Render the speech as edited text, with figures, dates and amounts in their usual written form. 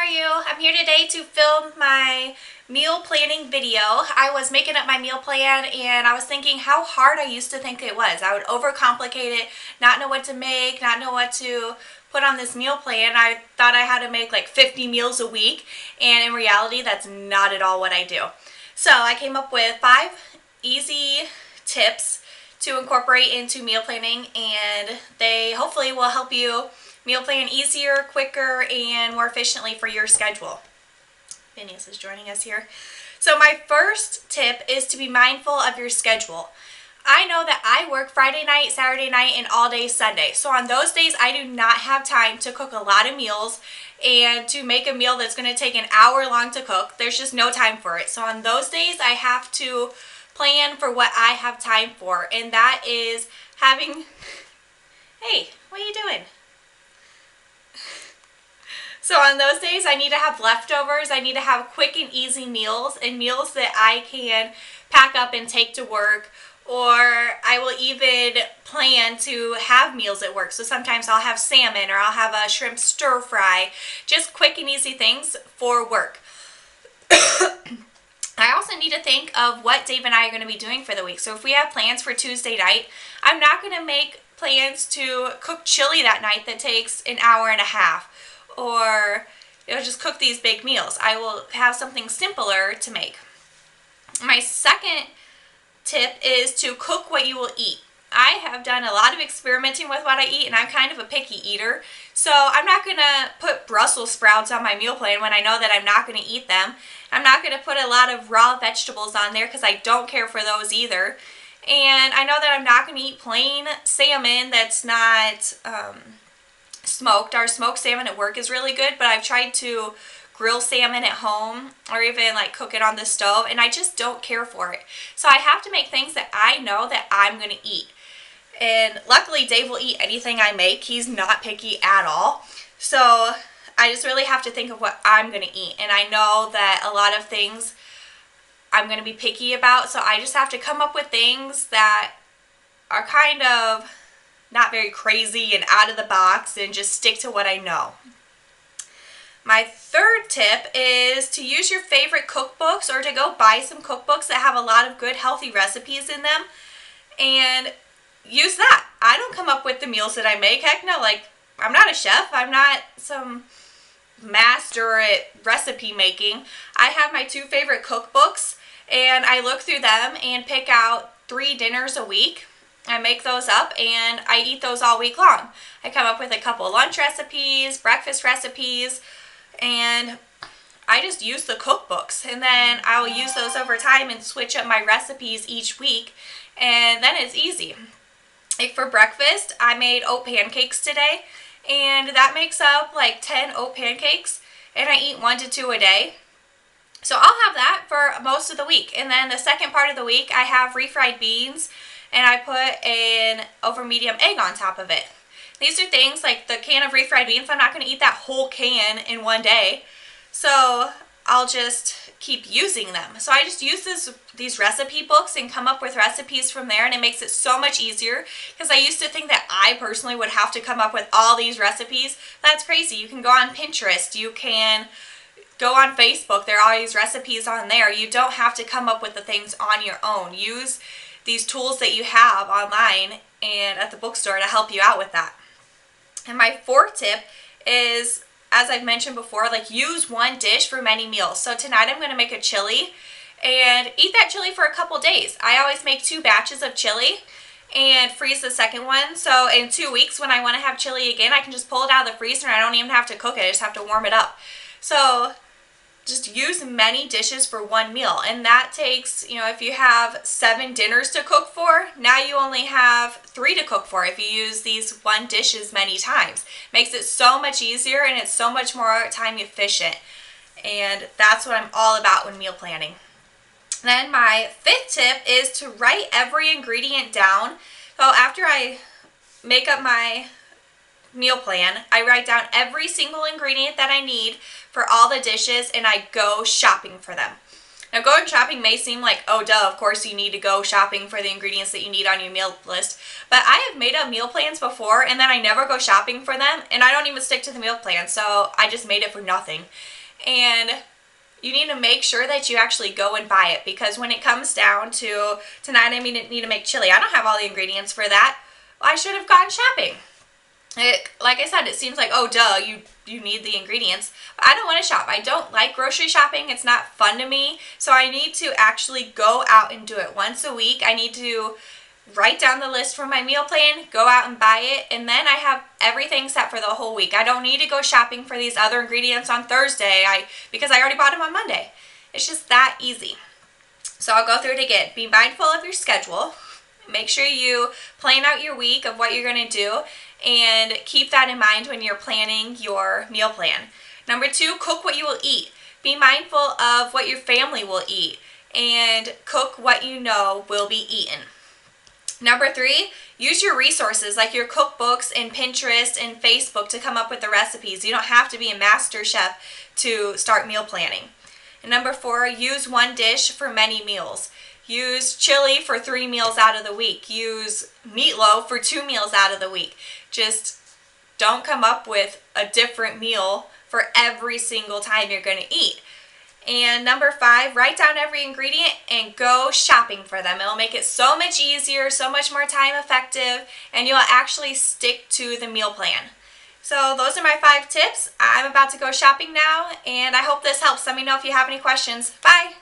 are you? I'm here today to film my meal planning video. I was making up my meal plan and I was thinking how hard I used to think it was. I would overcomplicate it, not know what to make, not know what to put on this meal plan. I thought I had to make like 50 meals a week, and in reality that's not at all what I do. So I came up with 5 easy tips to incorporate into meal planning, and they hopefully will help you meal plan easier, quicker, and more efficiently for your schedule. Phineas is joining us here. So my first tip is to be mindful of your schedule. I know that I work Friday night, Saturday night, and all day Sunday. So on those days, I do not have time to cook a lot of meals and to make a meal that's going to take an hour long to cook. There's just no time for it. So on those days, I have to plan for what I have time for, and that is having... Hey, what are you doing? So on those days, I need to have leftovers. I need to have quick and easy meals, and meals that I can pack up and take to work, or I will even plan to have meals at work. So sometimes I'll have salmon, or I'll have a shrimp stir fry, just quick and easy things for work. I also need to think of what Dave and I are going to be doing for the week. So if we have plans for Tuesday night, I'm not going to make plans to cook chili that night that takes an hour and a half, or just cook these big meals. I will have something simpler to make. My second tip is to cook what you will eat. I have done a lot of experimenting with what I eat, and I'm kind of a picky eater. So I'm not going to put Brussels sprouts on my meal plan when I know that I'm not going to eat them. I'm not going to put a lot of raw vegetables on there because I don't care for those either. And I know that I'm not going to eat plain salmon that's not smoked. Our smoked salmon at work is really good, but I've tried to grill salmon at home or even like cook it on the stove, and I just don't care for it. So I have to make things that I know that I'm going to eat. And luckily Dave will eat anything I make. He's not picky at all. So I just really have to think of what I'm going to eat. And I know that a lot of things I'm going to be picky about, so I just have to come up with things that are kind of not very crazy and out of the box, and just stick to what I know. My third tip is to use your favorite cookbooks, or to go buy some cookbooks that have a lot of good healthy recipes in them and use that. I don't come up with the meals that I make. Heck no, like, I'm not a chef. I'm not some master at recipe making. I have my 2 favorite cookbooks, and I look through them and pick out 3 dinners a week. I make those up and I eat those all week long. I come up with a couple lunch recipes, breakfast recipes, and I just use the cookbooks, and then I'll use those over time and switch up my recipes each week, and then it's easy. Like for breakfast, I made oat pancakes today, and that makes up like 10 oat pancakes, and I eat 1 to 2 a day. So I'll have that for most of the week, and then the second part of the week I have refried beans, and I put an over medium egg on top of it. These are things like the can of refried beans. I'm not going to eat that whole can in one day, so I'll just keep using them. So I just use these recipe books and come up with recipes from there, and it makes it so much easier, because I used to think that I personally would have to come up with all these recipes. That's crazy. You can go on Pinterest, you can go on Facebook, there are all these recipes on there. You don't have to come up with the things on your own. Use these tools that you have online and at the bookstore to help you out with that. And my 4th tip is, as I've mentioned before, like, use one dish for many meals. So tonight I'm going to make a chili and eat that chili for a couple days. I always make 2 batches of chili and freeze the second one. So in 2 weeks when I want to have chili again, I can just pull it out of the freezer and I don't even have to cook it. I just have to warm it up. So just use many dishes for one meal, and that takes, if you have 7 dinners to cook for, now you only have 3 to cook for if you use these one dishes many times. Makes it so much easier, and it's so much more time efficient, and that's what I'm all about when meal planning. Then my 5th tip is to write every ingredient down. So after I make up my meal plan, I write down every single ingredient that I need for all the dishes, and I go shopping for them. Now, going shopping may seem like, oh duh, of course you need to go shopping for the ingredients that you need on your meal list, but I have made up meal plans before and then I never go shopping for them, and I don't even stick to the meal plan, so I just made it for nothing. And you need to make sure that you actually go and buy it, because when it comes down to tonight I need to make chili, I don't have all the ingredients for that. Well, I should have gone shopping. Like I said, it seems like, oh duh, you need the ingredients. But I don't want to shop. I don't like grocery shopping. It's not fun to me. So I need to actually go out and do it once a week. I need to write down the list for my meal plan, go out and buy it, and then I have everything set for the whole week. I don't need to go shopping for these other ingredients on Thursday because I already bought them on Monday. It's just that easy. So I'll go through it again. Be mindful of your schedule. Make sure you plan out your week of what you're going to do, and keep that in mind when you're planning your meal plan. Number 2, cook what you will eat. Be mindful of what your family will eat and cook what you know will be eaten. Number 3, use your resources like your cookbooks and Pinterest and Facebook to come up with the recipes. You don't have to be a master chef to start meal planning. And number 4, use one dish for many meals. Use chili for 3 meals out of the week. Use meatloaf for 2 meals out of the week. Just don't come up with a different meal for every single time you're going to eat. And number 5, write down every ingredient and go shopping for them. It'll make it so much easier, so much more time effective, and you'll actually stick to the meal plan. So those are my 5 tips. I'm about to go shopping now, and I hope this helps. Let me know if you have any questions. Bye!